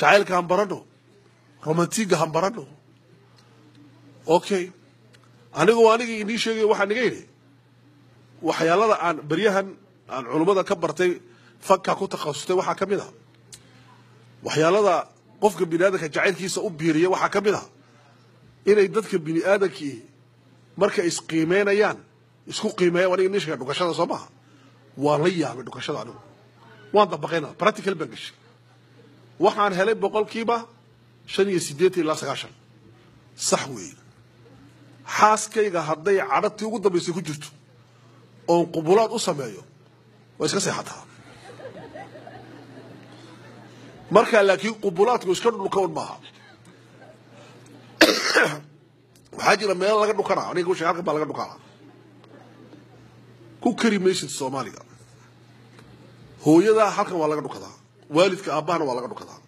jacaylka han barano romantiga han barano okay anigii inii sheegay waxaan niga yidhi waxyaalada aan baryahan aan culimada ka bartay fakka ku takhasustay waxaa ka mid ah waxyaalada qofka bini'aadamka jacaylkiisa u biiriya waxaa ka mid ah inay dadka bini'aadamkii marka isqiimeynayaan isku qiimeeyaan aniga nishiga dhukashada soo maaha waa la yaabay dhukashada anigu waan dabaqaynaa practical baan gashay waxaan helay boqolkiiba 85 ilaa 90 sax weeye xaaskayga hadday cadhadtii ugu dambaysay ku jirto oon qubulaad u sameeyo waa iska seexataa markaa laakiin qubulaadku iska dhulkoon maaha waxaa jira meel laga dhukanaa aniga ku sheeg halkan baa laga dhukanaa ku kari maysid soomaaliga hooyada halkan waa laga dhukadaa waalidka aabbahana waa laga dhukadaa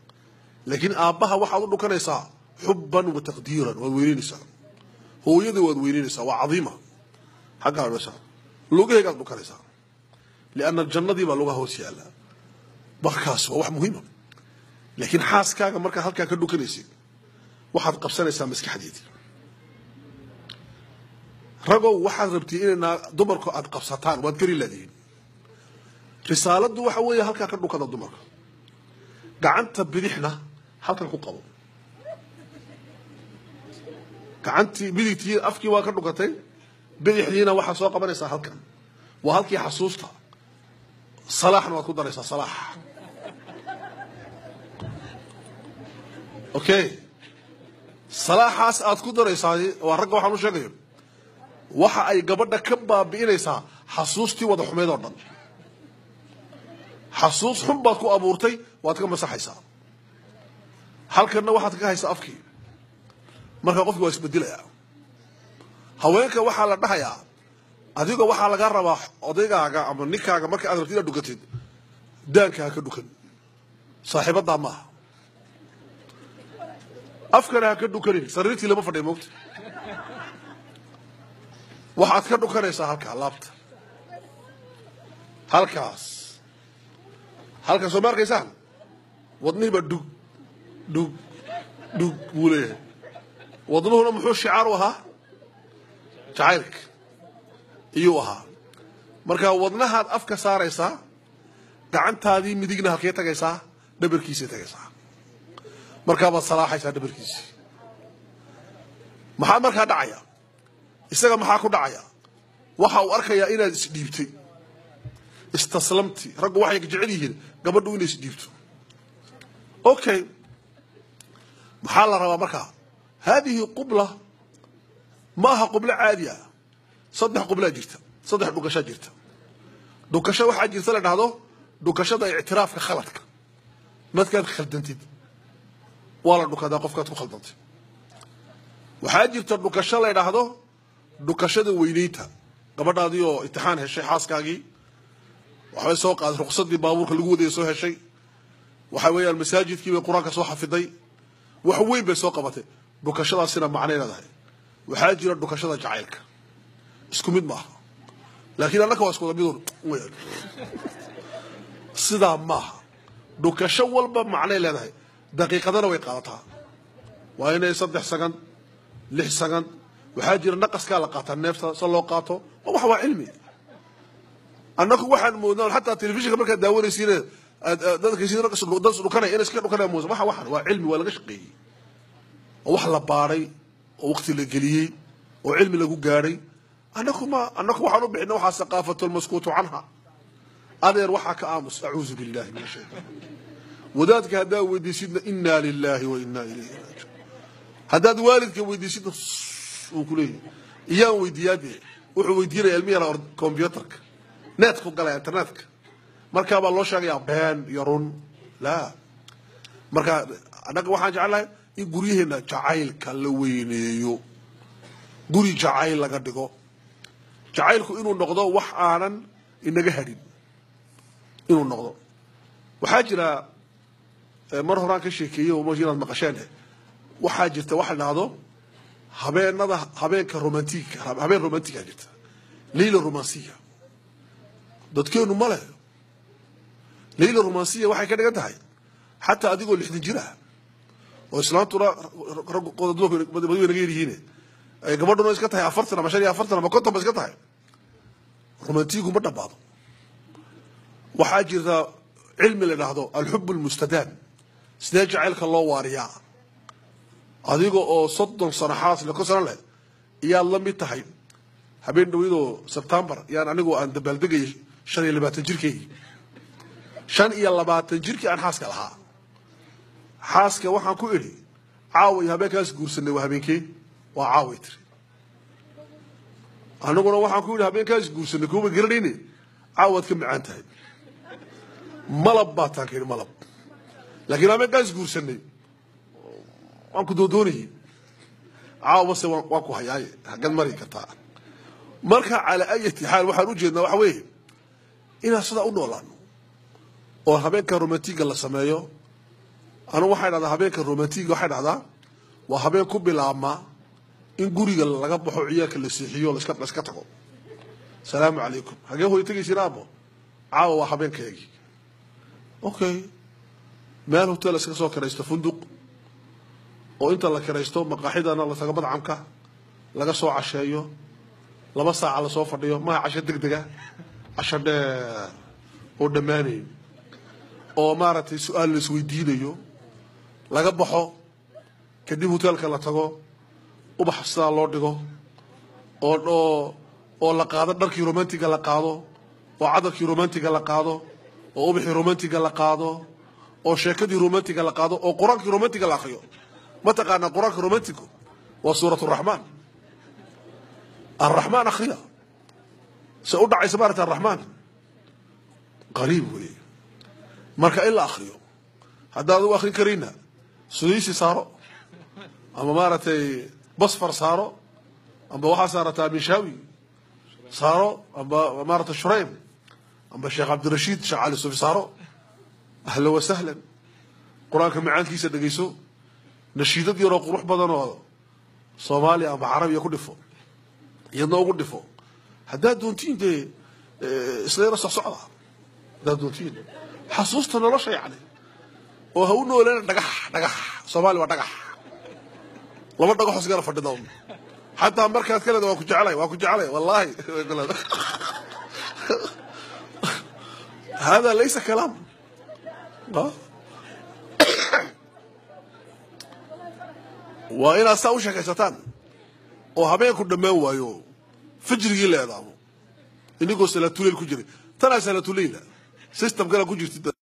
laakiin aabbaha waxaad u dhukanaysaa xubban wa taqdiiran waad weynaynaysaa hooyada waad weynaynaysaa waa cadiima xaggaa meesha lugahaygaad dhukanaysaa lianna jannadii baa lugaha hoos yaallaa markaas waa wax muhiima laakiin xaaskaaga markaad halkaa ka dhukanaysid waxaad qabsanaysaa maskaxdeedii ragow waxaad rabtay inay dumarku aad qabsataan waad kari laadiin risaaladu waxa weeye halkaa ka dhukada dumarka gacanta bidixna halkan ku qabo gacantii bidigtii afkii waa ka dhukatay bidixdiina waxaa soo qabanaysaa halkan waa halkii xasuusta salaaxna waad ku daraysaa salaax okay salaaxaas aad ku daraysaa waa ragga waxaan u sheegayo waxa ay gabadha ka baabi'inaysaa xasuustii wada xumeed oo dhan xasuus xun baad ku abuurtay waad ka masaxaysaa halkanna waxaad ka haysaa afkii marka qofkii waa isbedelayaa haweenka waxaa la dhahayaa adiga waxaa laga rabaa odaygaaga ama ninkaaga marka aad rabtid inaad dhukatid daanka ha ka dhukan saaxiibadaa maaha afkana ha ka dhukanin sariirtii lama fadhiya moogta waxaad ka dhukanaysaa halkaa laabta halkaas soo ma arkaysaan wadnihiiba dhug dhug dhug buu leeyahay wadnuhuna muxuu shicaar u ahaa jacaylka iyuu ahaa markaa wadnahaad afka saaraysaa gacantaadii midigna halkee tagaysaa dhabarkiisay tagaysaa markaabaad salaaxaysaa dhabarkiisii maxaa markaa dhacaya isaga maxaa ku dhacaya waxa uu arkayaa inaad isdhiibtay istaslamti raggu waxay jecel yihiin gabadhu inay isdhiibto okay maxaa la rabaa markaa هذه قبلة maaha qublo caadi ah saddex qubla jirta saddex dhukasho jirta dhukasho waxa jirta la dhahdo dhukashada i'tiraafka khaladka markaad khaldantid wala dhukada qofkaad ku khaldantay waxa jirta dhukasho la dhahdo dhukashada weyneynta gabadhaadii oo imtixaan heshay xaaskaagii waxa soo qaad ruqsadii baabuurka lagu waday soo heshay waxa weeyaan masaajidkii bay quraanka soo xafiday wax weyn bay soo qabatay dhukashadaasina macna leedahay waxaa jira dhukashada jacaylka isku mid maaha laakiin annaka waa isku mid sida maaha dhukasho walba macna leedahay daqiiqadana way qaadataa waa inay 3 second 6 second waxaa jira naqaska la qaataa neefta soo loo qaato wax waa cilmi annaku waxaan moodnaa hatta telefishinka marka daawanaysiin dadka sidoo kale dad dhukana inay iska dhukana moosa waxa waa cilmi waa laga shaqeeyay wax la baaray oo waqti la geliyay oo cilmi lagu gaaray annaku waxaan u bixinaa waxa saqaafatul maskuutu canha adeer waxa ka aamus a'uuzu billahi min shaytaan wadaadka hadaa weydiisidna inna lillahi wa inna ilayhi raaji'uun hadaad waalidka weydiisidna uu ku leeyahay iyaan weydiiyay wuxuu weydiinay ilmihiisa computerka netku galay internetka marka baa loo sheegay been iyo run la marka anaga waxaan jecelahay in guriyeena jacaylka la weyneeyo guri jacayl laga dhigo jacaylku inuu noqdo wax aanan inaga hadin inuu noqdo waxa jira mar horaan ka sheekeeyo oo majinaad maqasheen waxa jirta wax dhacdo habeenka romantiga habeen romantiga jirta leela romansiya dadkeenu male leela romansiya waxay ka dhigan tahay hatta adigoo 60 jira وإسلامتنا قدوا بدو نغير هنا gabadhuna iska tahay 40 ama 45 ama 50 iska tahay romantigu ma dhabaado waxa jirta cilmi la dhahdo al-hubb al-mustadam sidee jacaylka loo waariyaa adiga oo 30 sano xaas la ku sano leh iyaa la mid tahay habeen dhawido September yaan anigu aan dabaaldegay 25 jirkay 25 jirkii aan xaaska lahaa xaaska waxaan ku iri caawi habeenkaas guursanay waa habeenkii waa caawitri anaguna waxaan ku yiri habeenkaas guursanay kuwa garanayne caawad ka macaan tahay malab baa taakeen malab laakiin habeenkaas guursanay waan ku doodoonay caawase waan ku hayaay hagad mari kartaa marka ala ayati xaal waxaan u jeednaa waxa weeye ina sida u noolaano oo habeenka romantiga la sameeyo anu waxay dhahdaa habeenka romantiga waxay dhahdaa waa habeen ku bilaabma in guriga laga baxo ciyaalka la siixiyo la iska tago salaamu calaykum hagee hooy tagaysiin aabo caawa waa habeenkeygii okay meel hotel iska soo kiraysto funduq oo inta la kiraysto maqaaxidana la tago madcamka laga soo casheeyo 2 saac la soo fadhiyo ma casho degdega casho dheer oo dhamaanay oo maaragtay su'aal la isweydiinayo laga baxo kadib hotelka la tago ubax sida loo dhigo oo la qaado dharkii romantiga la qaado oo cadarkii romantiga la qaado oo ubaxii romantiga la qaado oo sheekadii romantiga la qaado oo quraankii romantiga la akhriyo ma taqaana quraanka romantigu waa suuratu raxmaan الرحمن أخريا سأودع سبارة الرحمن قريب ولي مركا إلا أخريو هذا هو أخري كرينا سويسي صاروا أما مارتي بصفر صاروا أما واحد صارت مشاوي صاروا أما مارت الشريم أما الشيخ عبد الرشيد شعال السوفي صاروا أهلا وسهلا قرآنك معان كيسة دقيسو نشيدت يروق روح بدنو صومالي أما عربي يكون فوق ينوغو دفو هدا دونتين دي إسلام صعصعة هدا دونتين حسوستنا لا شيء يعني وهو نولنا دقح صومالي ودقح لما دقح سجارة فردهم حتى مركز كذا واكو جعلي والله هذا ليس كلام وإن أستوشك ستان oo habeenku dhamaan waayo fajrigi leedahay inigoo salaatuleil ku jiray tan salaatuleil system kala ku jirtay